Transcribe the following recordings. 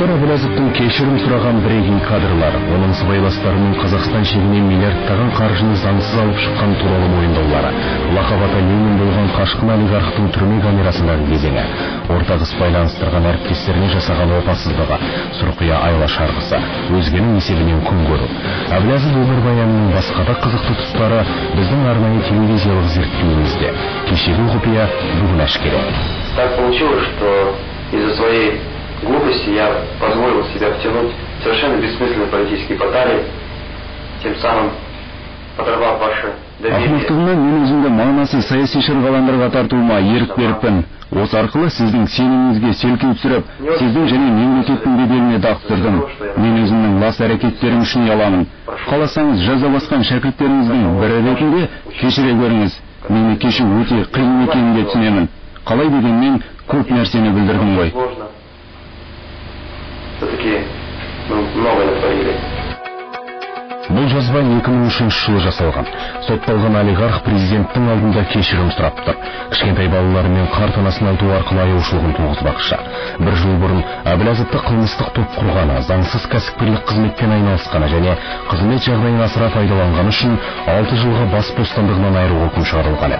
Мұхтар Әбіләзовтың кешірім сұраған бірегей кадрлар, оның сыбайластарының Қазақстан шегінен миллиардтаған қаржыны заңсыз алып шыққан туралы мойындаулары, лақап аты Ленин болған қашқын олигархтың түрме камерасындағы кезеңі, ортақ іс байланыстырған әріптестеріне жасаған опасыздығы, сұрқия айла шарғысы, өзгенің есебінен күн көру. Әбіләзов өмірбаянының басқа да қызықты тұстары біздің арнайы телевизиялық зерттеуімізде. Кешегі құпия бүгін әшкере. Так получилось, что из-за своей глупости я позволил себя втянуть в совершенно бессмысленные политические баталии, тем самым подорвав ваше доверие. Ақмақтығымнан мен өзімді мағынасыз саяси шырғаландырға тартуыма ерік беріппін. Осы арқылы сіздің сеніміңізге селкеу түсіріп, сіздің және мемлекеттің беделіне дақ тұрдым. Мен өзімнің лас әрекеттерім үшін ұяламын. Қаласаңыз жаза басқан шәкірттеріңіздің бірі ретінде кешіре көріңіз. Мені кешу өте қиын екенін де түсінемін. Қалай дегенмен көп нәрсені білдірдім ғой. Все-таки много натворили. Бұл жазба 2003 жылы жасалған. Сотталған олигарх президенттің алдында кешірім сұрап тұр. Кішкентай балаларымен қарт анасын айту арқылы аяушылығын туғызбақшы. Бір жыл бұрын Әбіләзовты қылмыстық топ құрғаны, заңсыз кәсіпкерлік қызметпен айналысқаны және қызмет жағдайын асыра пайдаланғаны үшін 6 жылға бас бостандығынан айыру үкім шығарылған.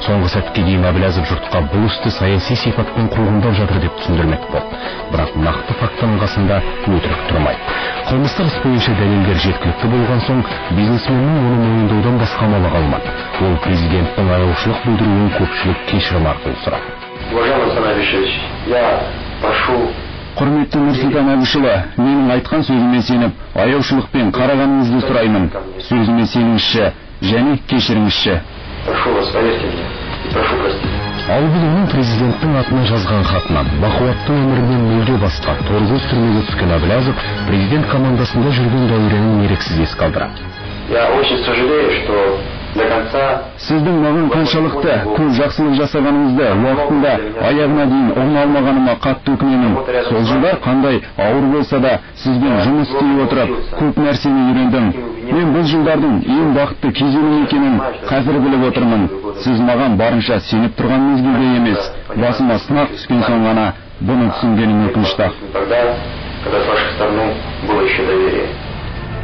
Соңғы сәтке дейін Әбіләзов жұртқа бұл істі саяси сипатпен құрылымдап жатыр деп түсіндірмек болды. Бірақ нақты фактының қасында өтірік тұрмайды. Қылмыстық іс бойынша дәлелдер жеткілікті болған соң бизнесменнің оны мойындаудан басқа амалы қалмады. Ол президенттің аяушылық білдіруін көпшілік кешірім арқылы сұрады. Уважаемый Александр Абишевич, я прошу. Құрметті Нұрсұлтан Әбішұлы, менің айтқан сөзіме сеніп, аяушылықпен қарағаныңызды сұраймын. Сөзіме сеніңізші және кешіріңізші. Прошу вас, поверьте мне, и прошу простить. Ал бұл президенттің атына жазған хатынан бақуатты өмірінен мүлде басқа торғыз түрмеге түскен Әбіләзов президент командасында жүрген дәуренін еріксіз еске қалдырады. Я очень сожалею, что до конца сіздің маған қаншалықты көп жақсылық жасағаныңызды уақытында аяғына дейін орын алмағаныма қатты өкінемін. Сол жылдар қандай ауыр болса да сізбен жұмыс істей отырып көп нәрсені үйрендім. Мен бұл жылдардың ең бақытты кезеңі екенін қазір біліп отырмын. Сіз маған барынша сеніп тұрған мезгілде емес, басыма сынақ түскен соң ғана бұны түсінгенім өкінішті. Когда с вашей стороны было еще доверие.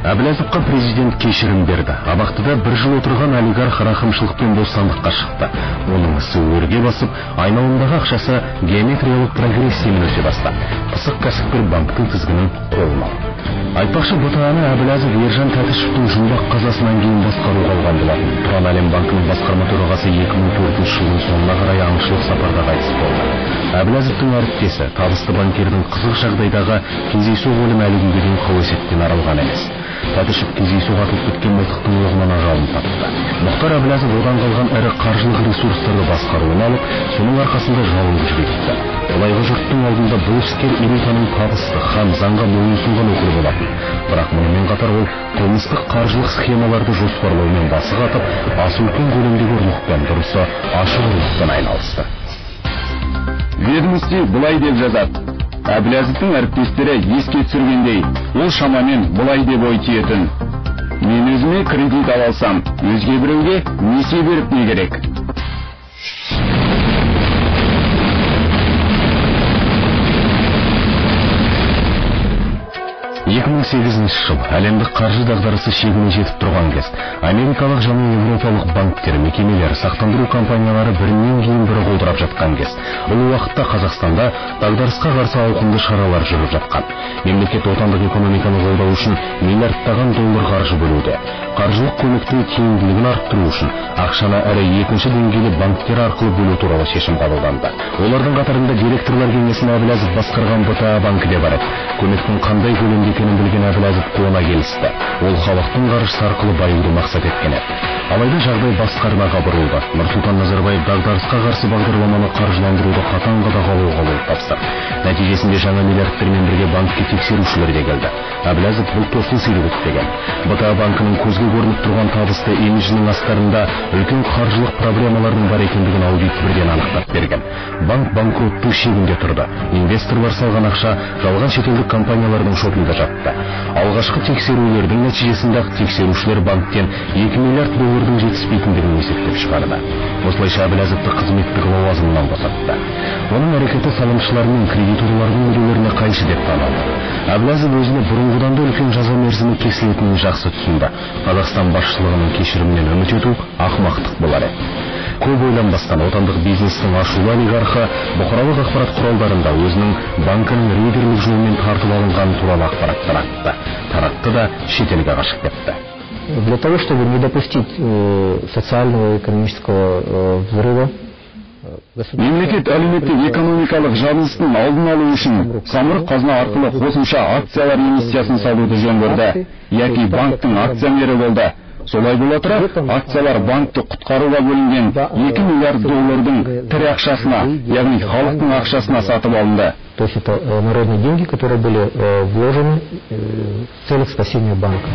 Әбіләзовқа президент кешірім берді. Абақтыда бір жыл отырған олигарх рақымшылықпен бостандыққа шықты. Оның ісі өрге басып, айналымдағы ақшасы геометриялық прогрессиямен өсе бастады. Пысық кәсіпкер банктың тізгінін қолына алды. Айтпақшы, БТА-ны Әбіләзов Ержан Тәтішевтің жұмбақ қазасынан кейін басқаруға алған болатын. Тұран әлем банкының басқарма төрағасы 2004 жылдың соңына қарай аңшылық сапарда қайтыс болды. Әбіләзовтың әріптесі, табысты банкирдің қызық жағдайдағы кездейсоқ өлімі әлі күнге дейін қауесеттен арылған емес. Тәтішев кездейсоқ атылып кеткен мылтықтың оғынан ажалын тапты. Мұхтар Әбіләзов одан қалған ірі қаржылық ресурстарды басқаруын алып, соның арқасында жалынып жүргізді. Олайғы жұрттың алдында бұл іскер элитаның табысты һәм заңға мойынсұнған өкілі болатын. Бірақ мұнымен қатар ол қылмыстық қаржылық схемаларды жоспарлаумен басы қатып, аса үлкен көлемдегі ұрлықпен, дұрысы ашық ұрлықпен айналысты. Ведомство былай деп жазады. Әбіләзовтың әріптестері еске түсіргендей, ол шамамен былай деп ой түйетін. Мен өзіме кредит ала алсам, өзге біреуге несие беріп не керек? 2008 жыл әлемдік қаржы дағдарысы шегіне жетіп тұрған кез. Америкалық және Европалық банктер, мекемелер, сақтандыру компаниялары бірінен кейін бірі қолдырап жатқан кез. Бұл уақытта Қазақстанда дағдарысқа қарсы ауқымды шаралар жүріп жатқан. Мемлекет отандық экономиканы қолдау үшін миллиардтаған доллар қаржы бөлуде. Қаржылық көмектің тиімділігін арттыру үшін ақшаны ірі екінші деңгейлі банктер арқылы бөлу туралы шешім қабылданды. Олардың қатарында директорлар кеңесін Әбіләзов басқарған БТА банкі де бар еді. Көмектің қандай көлемде екенін білген Әбіләзов қолына келісті. Ол халықтың қаржысы арқылы баюды мақсат еткен еді. Алайда жағдай басқа арнаға бұрылды. Нұрсұлтан Назарбаев дағдарысқа қарсы бағдарламаны қаржыландыруды қатаң қадағалауға болып тапсырды. Нәтижесінде жаңа миллиардермен бірге банкке тексерушілер де келді. Әбіләзов бұл тосын сыйлық өтпеген. БТА банкінің көзге көрініп тұрған табысты имиджінің астарында үлкен қаржылық проблемалардың бар екендігін аудит бірден анықтап берген. Банк банкроттың шегінде тұрды. Инвесторлар салған ақша жалған шетелдік компаниялардың шотында жатты. Алғашқы тексерулердің нәтижесінде тексерушілер банктен 2 миллиард доллардың жетіспейтіндігін есептеп шығарды. Осылайша Әбіләзовты қызметтік лауазымынан босатты. Оның әрекеті салымшылар мен кредиторлардың мүдделеріне қайшы деп танылды. Әблязов өзіне бұрынғыдан да үлкен жаза мерзімі кесілетінін жақсы түсінді. Қазақстан басшылығының кешірімінен үміт ету ақымақтық болар еді. Көп ойланбастан отандық бизнестің ашулы олигархы бұқаралық ақпарат құралдарында өзінің банкінің рейдерлік жолмен тартып алынғаны туралы ақпарат таратты да шетелге қашып кетті. Для того, чтобы не допустить социального и экономического взрыва, мемлекет әлеуметтік экономикалық жабылыстың алдын алу үшін самұрық қазына арқылы қосымша акциялар эмиссиясын салуды жөн көрді, яки банктың акционері болды. Солай бола тұра, акциялар банкты құтқаруға бөлінген 2 миллиард доллардың тірі ақшасына, яғни халықтың ақшасына сатып алынды. То есть это народные деньги, которые были вложены в целях спасения банка.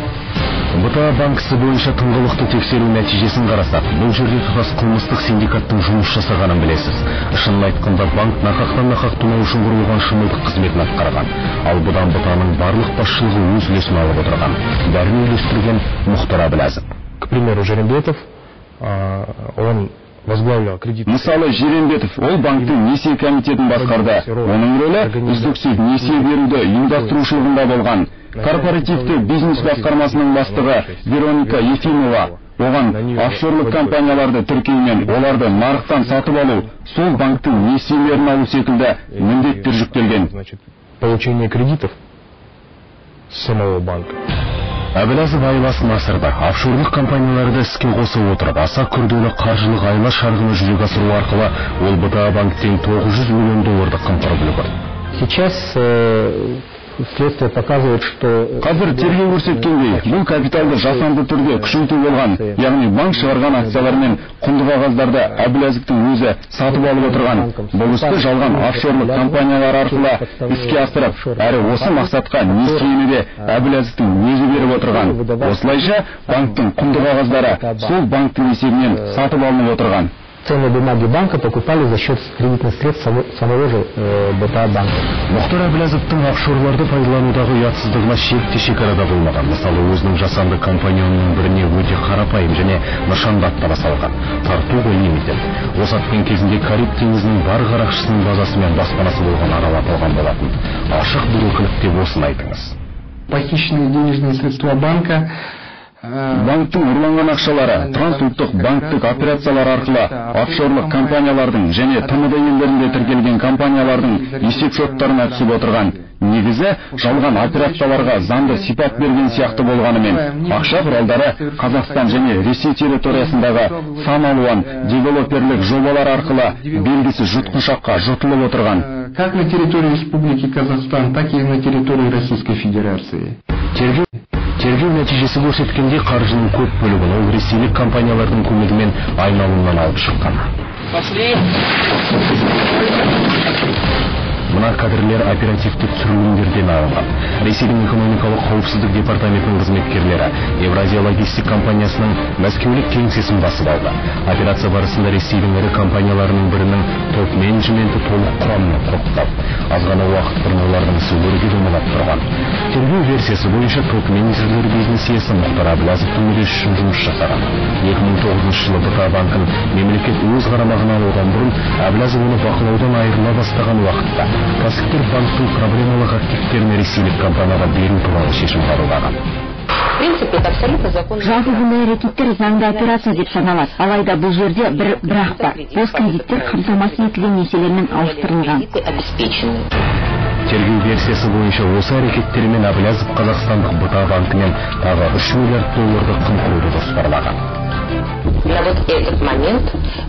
БТА банкісі бойынша тыңғылықты тексеру нәтижесін қарасақ, бұл жерде тұтас қылмыстық синдикаттың жұмыс жасағанын білесіз. Шынын айтқанда банк нақақтан нақақ тонау үшін құрылған шымылдық қызметін атқарған. Ал бұдан БТАның барлық басшылығы өз үлесін алып отырған. Бәрін үйлестірген Мұхтар Әблязов. К примеру, Жерембетов, он возглавлял кредит. Мысалы, Жерембетов ол банктың несие комитетін басқарды. Оның рөлі үздіксіз несие беруді ұйымдастырушылығында болған. Корпоративті бизнес басқармасының бастығы Вероника Ефимова оған офшорлық компанияларды тіркеумен оларды нарықтан сатып алу, сол банктың несиелерін алу секілді міндеттер жүктелген. Получение кредитов самого банка. Әблязов айласын асырды. Офшорлық компанияларды іске қосып отырып, аса күрделі қаржылық айла шарғыны жүзеге асыру арқылы ол БТА банктен 900 миллион долларды қымқырып үлгерді. Сейчас следствие показывает, что қазір тергеу көрсеткендей, бұл капиталды жасанды түрде күшейту болған, яғни банк шығарған акциялар мен құнды қағаздарды Әблязовтың өзі сатып алып отырған. Бұл істі жалған офшорлық компаниялар арқылы іске асырып, әрі осы мақсатқа несиені де Әблязовтың өзі беріп отырған. Осылайша банктың құнды қағаздары сол банктың есебінен сатып алынып отырған. Ценные бумаги банка покупали за счет кредитных средств самого же БТА банка. Мұхтар Әблязовтың офшорларды пайдаланудағы ұятсыздығына шекте шекарада болмаған. Мысалы, өзінің жасанды компанионының біріне өте қарапайым және нышанды аттара салған. Тартуго Лимитед. Осы атпен кезінде Кариб теңізінің бар қарақшысының базасы мен баспанасы болған аралап алған болатын. Ашық бір өкілік деп осыны айтыңыз. Похищенные денежные средства банка. Банктың ұрланған ақшалары трансұлттық банктық операциялар арқылы офшорлық компаниялардың және ТМД елдерінде тіркелген компаниялардың есеп-шоттарына түсіп отырған. Негізі жалған операцияларға заңды сипат берген сияқты болғанымен, ақша құралдары Қазақстан және Ресей территориясындағы сан алуан девелоперлік жобалар арқылы белгісіз жұтқыншаққа жұтылып отырған. Как на территории Республики Казахстан, так и на территории Российской Федерации. Тергеу нәтижесі көрсеткенде қаржының көп бөлігін ол ресейлік компаниялардың көмегімен айналымнан алып шыққан. Мына кадрлер оперативтік түсірілімдерден алынған. Ресейдің экономикалық қауіпсіздік департаментінің қызметкерлері Евразия логистик компаниясының мәскеулік кеңсесін басып алды. Операция барысында Ресейдің ірі компанияларының бірінің топ менеджменті толық құрамымен құрықталды. Аз ғана уақыт бұрын олардың ісі өрге домалап тұрған. Тергеу версиясы бойынша топ менеджерлер бизнес иесі Мұхтар Әблязовтың мүддесі үшін жұмыс жасаған. 2009 жылы БТА банкін мемлекет өз қарамағына алудан бұрын Әблязов оны бақылаудан айырыла бастаған уақытта кәсіпкер банктың проблемалық активтерін ресейлік компанияға беру туралы шешім қабылдаған. Жалпы бұндай әрекеттер заңды операция деп саналады. Алайда бұл жерде бірақ бар. Бос кредиттер қамтамасыз етілген несиелермен ауыстырылған. Тергеу версиясы бойынша осы әрекеттермен Әблязов қазақстандық БТА банкінен тағы 3 миллиард долларды қымқыруды жоспарлаған.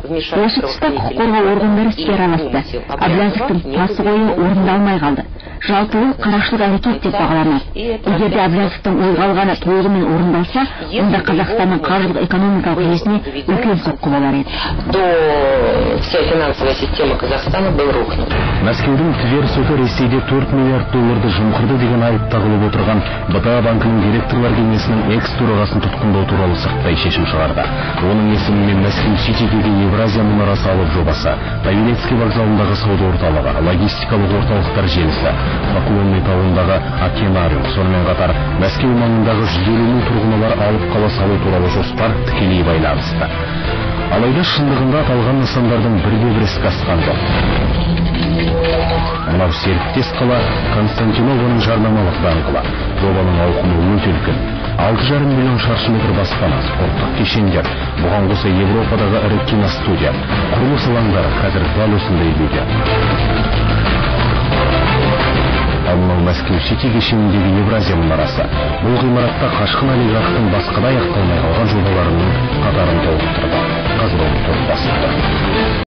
Осы тұста құқық қорғау органдары іске араласты. Әблязовтың тасы қойы орындалмай қалды. Жалпы ол қарақшылық әрекет деп бағаланады. Егер де Әблязовтың ойға алғаны толығымен орындалса, онда Қазақстанның қаржылық экономикалық жүйесіне үлкен соққы болар еді. Вся финансовая система Казахстана был рухнут. Мәскеудің Тверь соты Ресейде 4 миллиард долларды жымқырды деген айып тағылып отырған БТА банкінің директорлар кеңесінің экс-төрағасын тұтқындау туралы сырттай шешім шығарды. Оның есімімен Мәскеу Ситидегі Евразия мұнарасы алып жобасы, Павелецкий вокзалындағы сауда орталығы, логистикалық орталықтар желісі, Поклонный тауындағы океанариум, сонымен қатар Мәскеу маңындағы 150 мың тұрғыны бар алып қала салу туралы жоспар тікелей байланысты. Алайда шындығында аталған нысандардың бірде-бір іске асқан жоқ. Мынау серіктес қала Константинованың жарнамалық даңғылы. Жобаның ауқымы өте үлкен. 6,5 миллион шаршы метр баспана, спорттық кешендер, бұған қоса Европадағы ірі киностудия, құрылыс алаңдары қазір дәл осындай күйде. Ал Мәскеу Сити кешеніндегі Евразия мұнарасы. Бұл ғимаратта Қашқын олигархтың басқа да аяқталмай қалған жобаларының қатарын толықтырды. Қазір оны топ басып тұр.